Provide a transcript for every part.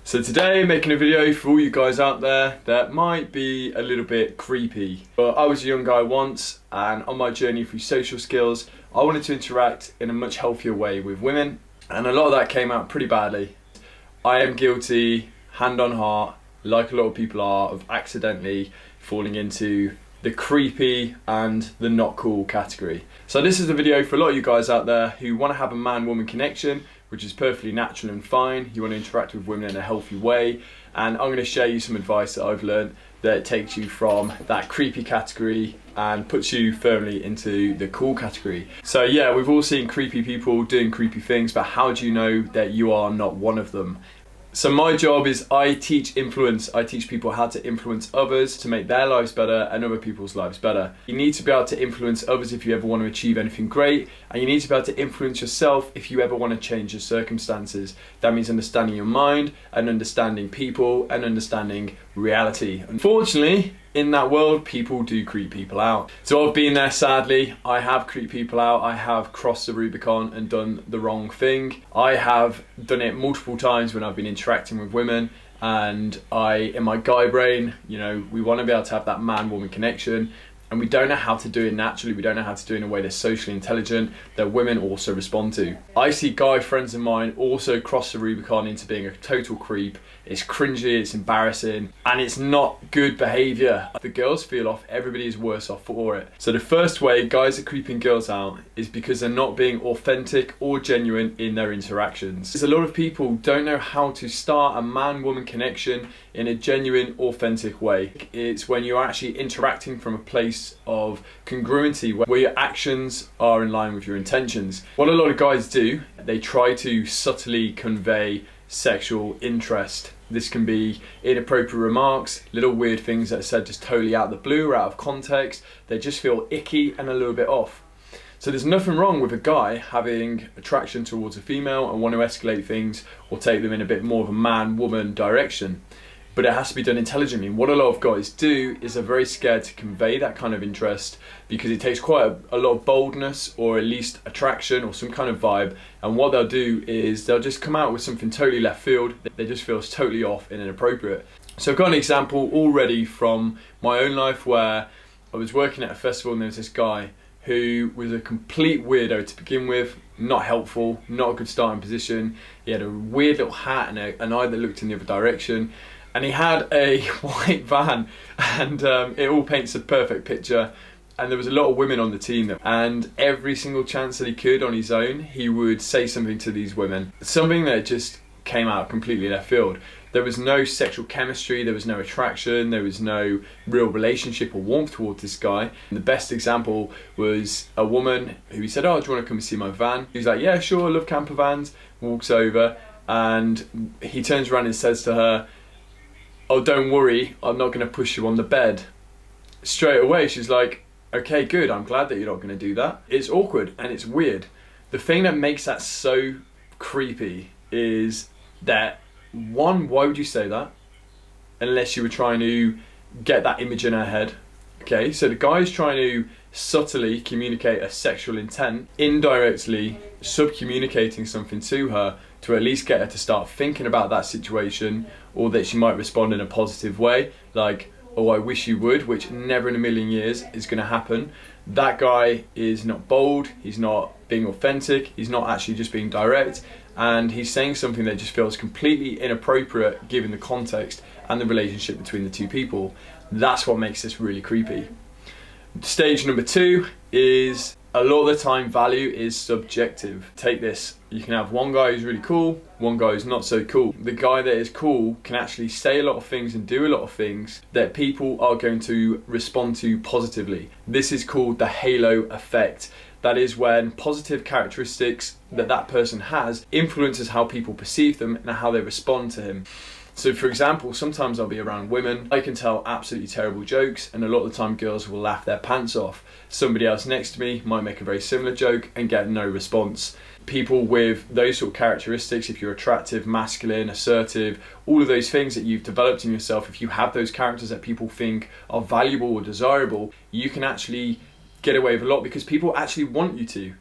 So today, making a video for all you guys out there that might be a little bit creepy. But I was a young guy once, and on my journey through social skills, I wanted to interact in a much healthier way with women, and a lot of that came out pretty badly. I am guilty, hand on heart, like a lot of people are, of accidentally falling into the creepy and the not cool category. So this is a video for a lot of you guys out there who want to have a man-woman connection, which is perfectly natural and fine. You want to interact with women in a healthy way, and I'm going to share you some advice that I've learned that takes you from that creepy category and puts you firmly into the cool category. So yeah, we've all seen creepy people doing creepy things, but how do you know that you are not one of them? So my job is I teach influence. I teach people how to influence others to make their lives better and other people's lives better. You need to be able to influence others if you ever want to achieve anything great, and you need to be able to influence yourself if you ever want to change your circumstances. That means understanding your mind and understanding people and understanding reality. Unfortunately, in that world, people do creep people out. So I've been there, sadly. I have creeped people out. I have crossed the Rubicon and done the wrong thing. I have done it multiple times when I've been interacting with women, and in my guy brain, we want to be able to have that man-woman connection, and we don't know how to do it naturally. We don't know how to do it in a way that's socially intelligent, that women also respond to. I see guy friends of mine also cross the Rubicon into being a total creep. It's cringy, it's embarrassing, and it's not good behaviour. The girls feel off, everybody is worse off for it. So the first way guys are creeping girls out is because they're not being authentic or genuine in their interactions. There's a lot of people don't know how to start a man-woman connection in a genuine, authentic way. It's when you're actually interacting from a place of congruency, where your actions are in line with your intentions. What a lot of guys do, they try to subtly convey sexual interest. This can be inappropriate remarks, little weird things that are said just totally out of the blue or out of context. They just feel icky and a little bit off. So there's nothing wrong with a guy having attraction towards a female and want to escalate things or take them in a bit more of a man-woman direction. But it has to be done intelligently. What a lot of guys do is they're very scared to convey that kind of interest because it takes quite a lot of boldness, or at least attraction or some kind of vibe. And what they'll do is they'll just come out with something totally left field. They just feel totally off and inappropriate. So I've got an example already from my own life where I was working at a festival and there was this guy who was a complete weirdo to begin with, not helpful, not a good starting position. He had a weird little hat and an eye that looked in the other direction. And he had a white van, and it all paints a perfect picture. And there was a lot of women on the team, and every single chance that he could on his own, he would say something to these women. Something that just came out completely left field. There was no sexual chemistry, there was no attraction, there was no real relationship or warmth towards this guy. And the best example was a woman who he said, "Oh, do you want to come and see my van?" He was like, "Yeah, sure, I love camper vans." Walks over, and he turns around and says to her, "Oh, don't worry, I'm not going to push you on the bed." Straight away, she's like, "Okay, good, I'm glad that you're not going to do that." It's awkward and it's weird. The thing that makes that so creepy is that, one, why would you say that? Unless you were trying to get that image in her head. Okay, so the guy's trying to subtly communicate a sexual intent, indirectly sub-communicating something to her to at least get her to start thinking about that situation, or that she might respond in a positive way, like, "Oh, I wish you would," which never in a million years is going to happen. That guy is not bold, he's not being authentic, he's not actually just being direct, and he's saying something that just feels completely inappropriate given the context and the relationship between the two people. That's what makes this really creepy. Stage number two is, a lot of the time, value is subjective. Take this. You can have one guy who's really cool, one guy who's not so cool. The guy that is cool can actually say a lot of things and do a lot of things that people are going to respond to positively. This is called the halo effect. That is when positive characteristics that person has influences how people perceive them and how they respond to him. So for example, sometimes I'll be around women, I can tell absolutely terrible jokes, and a lot of the time girls will laugh their pants off. Somebody else next to me might make a very similar joke and get no response. People with those sort of characteristics, if you're attractive, masculine, assertive, all of those things that you've developed in yourself, if you have those characters that people think are valuable or desirable, you can actually get away with a lot because people actually want you to,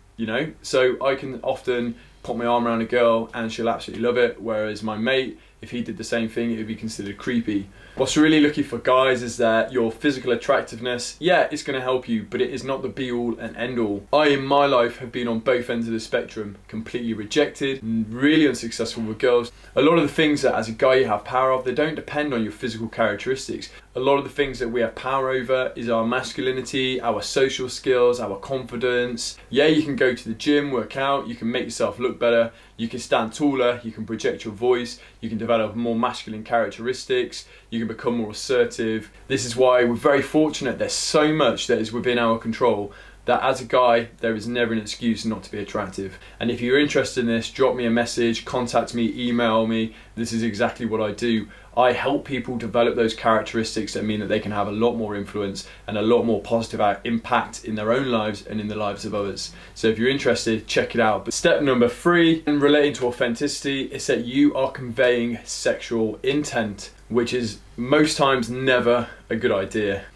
So I can often put my arm around a girl and she'll absolutely love it, whereas my mate If he did the same thing, it would be considered creepy. What's really lucky for guys is that your physical attractiveness, yeah, it's going to help you, but it is not the be all and end all. I, in my life, have been on both ends of the spectrum, completely rejected, really unsuccessful with girls. A lot of the things that as a guy you have power of, they don't depend on your physical characteristics. A lot of the things that we have power over is our masculinity, our social skills, our confidence. Yeah, you can go to the gym, work out, you can make yourself look better, you can stand taller, you can project your voice, you can develop more masculine characteristics, you can become more assertive. This is why we're very fortunate. There's so much that is within our control that as a guy, there is never an excuse not to be attractive. And if you're interested in this, drop me a message, contact me, email me. This is exactly what I do. I help people develop those characteristics that mean that they can have a lot more influence and a lot more positive impact in their own lives and in the lives of others. So if you're interested, check it out. But step number 3, and relating to authenticity, is that you are conveying sexual intent, which is most times never a good idea.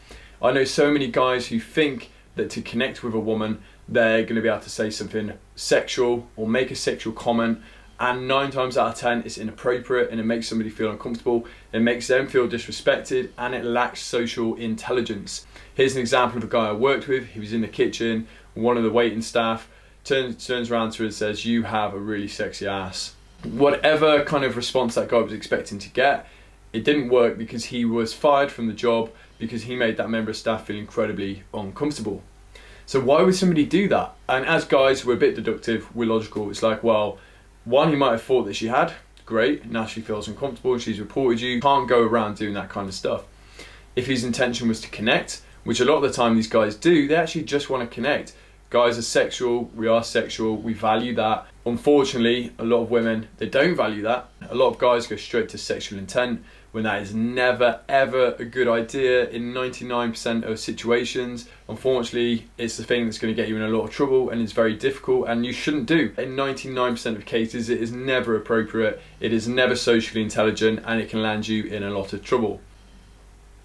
I know so many guys who think that to connect with a woman, they're going to be able to say something sexual or make a sexual comment, and 9 times out of 10 it's inappropriate and it makes somebody feel uncomfortable, it makes them feel disrespected, and it lacks social intelligence. Here's an example of a guy I worked with. He was in the kitchen, one of the waiting staff turns around to her and says, "You have a really sexy ass." Whatever kind of response that guy was expecting to get, it didn't work, because he was fired from the job because he made that member of staff feel incredibly uncomfortable. So why would somebody do that? And as guys, we're a bit deductive, we're logical. It's like, well, one, he might have thought that she had, great, now she feels uncomfortable, she's reported you. Can't go around doing that kind of stuff. If his intention was to connect, which a lot of the time these guys do, they actually just want to connect. Guys are sexual, we are sexual, we value that. Unfortunately, a lot of women, they don't value that. A lot of guys go straight to sexual intent, when that is never ever a good idea in 99% of situations. Unfortunately, it's the thing that's going to get you in a lot of trouble, and it's very difficult, and you shouldn't do. In 99% of cases, it is never appropriate, it is never socially intelligent, and it can land you in a lot of trouble.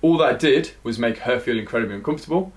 All that did was make her feel incredibly uncomfortable.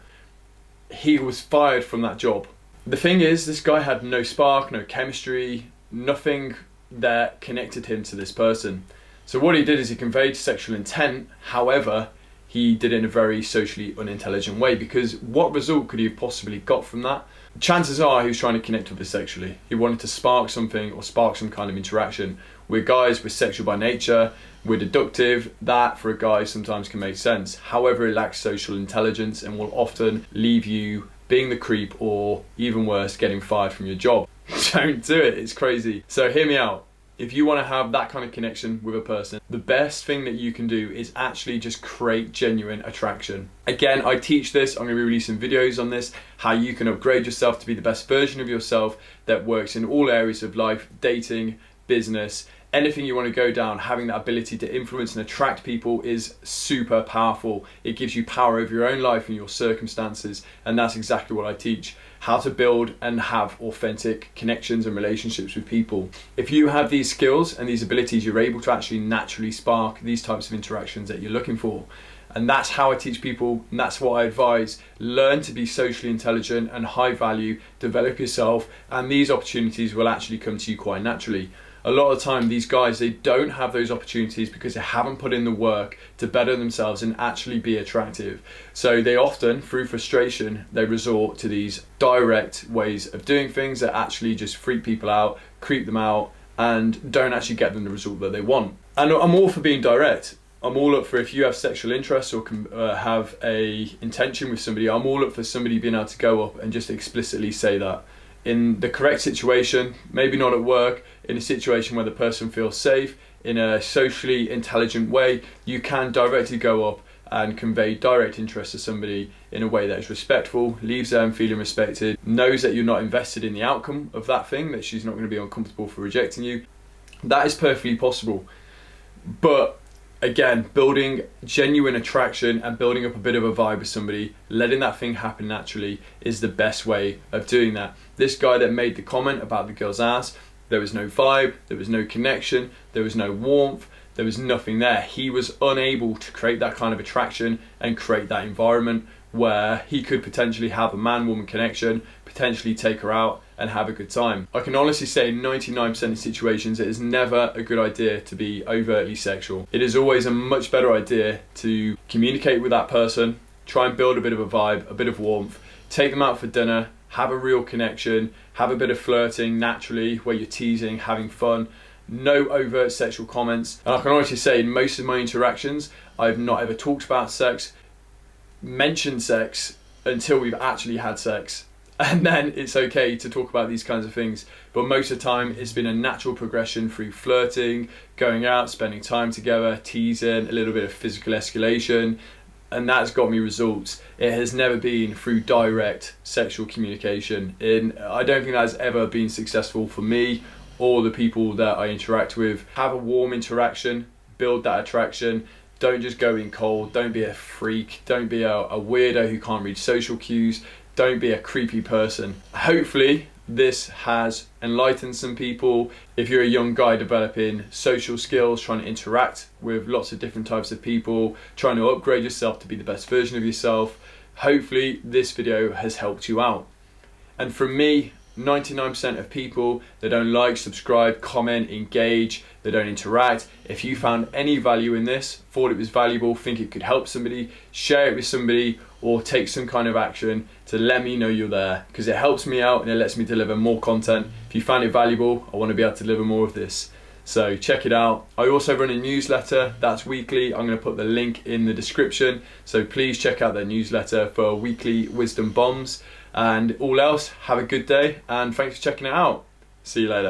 He was fired from that job. The thing is, this guy had no spark, no chemistry, nothing that connected him to this person. So what he did is he conveyed sexual intent. However, he did it in a very socially unintelligent way, because what result could he have possibly got from that? Chances are he was trying to connect with her sexually. He wanted to spark something, or spark some kind of interaction. We're guys, we're sexual by nature, we're deductive. That for a guy sometimes can make sense. However, it lacks social intelligence and will often leave you being the creep, or even worse, getting fired from your job. Don't do it, it's crazy. So hear me out. If you want to have that kind of connection with a person, the best thing that you can do is actually just create genuine attraction. Again, I teach this, I'm going to be releasing videos on this, how you can upgrade yourself to be the best version of yourself that works in all areas of life, dating, business, anything you want to go down. Having that ability to influence and attract people is super powerful. It gives you power over your own life and your circumstances, and that's exactly what I teach. How to build and have authentic connections and relationships with people. If you have these skills and these abilities, you're able to actually naturally spark these types of interactions that you're looking for. And that's how I teach people, and that's what I advise. Learn to be socially intelligent and high value, develop yourself, and these opportunities will actually come to you quite naturally. A lot of the time, these guys, they don't have those opportunities because they haven't put in the work to better themselves and actually be attractive. So they often, through frustration, they resort to these direct ways of doing things that actually just freak people out, creep them out, and don't actually get them the result that they want. And I'm all for being direct. I'm all up for, if you have sexual interest or have a intention with somebody, I'm all up for somebody being able to go up and just explicitly say that. In the correct situation, maybe not at work, in a situation where the person feels safe, in a socially intelligent way, you can directly go up and convey direct interest to somebody in a way that is respectful, leaves them feeling respected, knows that you're not invested in the outcome of that thing, that she's not going to be uncomfortable for rejecting you. That is perfectly possible. But again, building genuine attraction and building up a bit of a vibe with somebody, letting that thing happen naturally, is the best way of doing that. This guy that made the comment about the girl's ass, there was no vibe, there was no connection, there was no warmth, there was nothing there. He was unable to create that kind of attraction and create that environment where he could potentially have a man-woman connection, potentially take her out and have a good time. I can honestly say in 99% of situations it is never a good idea to be overtly sexual. It is always a much better idea to communicate with that person, try and build a bit of a vibe, a bit of warmth, take them out for dinner, have a real connection, have a bit of flirting naturally where you're teasing, having fun. No overt sexual comments. And I can honestly say in most of my interactions, I've not ever talked about sex, mentioned sex until we've actually had sex. And then it's okay to talk about these kinds of things. But most of the time, it's been a natural progression through flirting, going out, spending time together, teasing, a little bit of physical escalation. And that's got me results. It has never been through direct sexual communication. I don't think that's ever been successful for me or the people that I interact with. Have a warm interaction, build that attraction. Don't just go in cold. Don't be a freak. Don't be a weirdo who can't read social cues. Don't be a creepy person. Hopefully this has enlightened some people. If you're a young guy developing social skills, trying to interact with lots of different types of people, trying to upgrade yourself to be the best version of yourself, hopefully this video has helped you out. And from me, 99% of people, they don't like, subscribe, comment, engage, they don't interact. If you found any value in this, thought it was valuable, think it could help somebody, share it with somebody or take some kind of action to let me know you're there, because it helps me out and it lets me deliver more content. If you found it valuable, I want to be able to deliver more of this. So check it out. I also run a newsletter that's weekly. I'm going to put the link in the description. So please check out that newsletter for weekly wisdom bombs. And all else, have a good day and thanks for checking it out. See you later.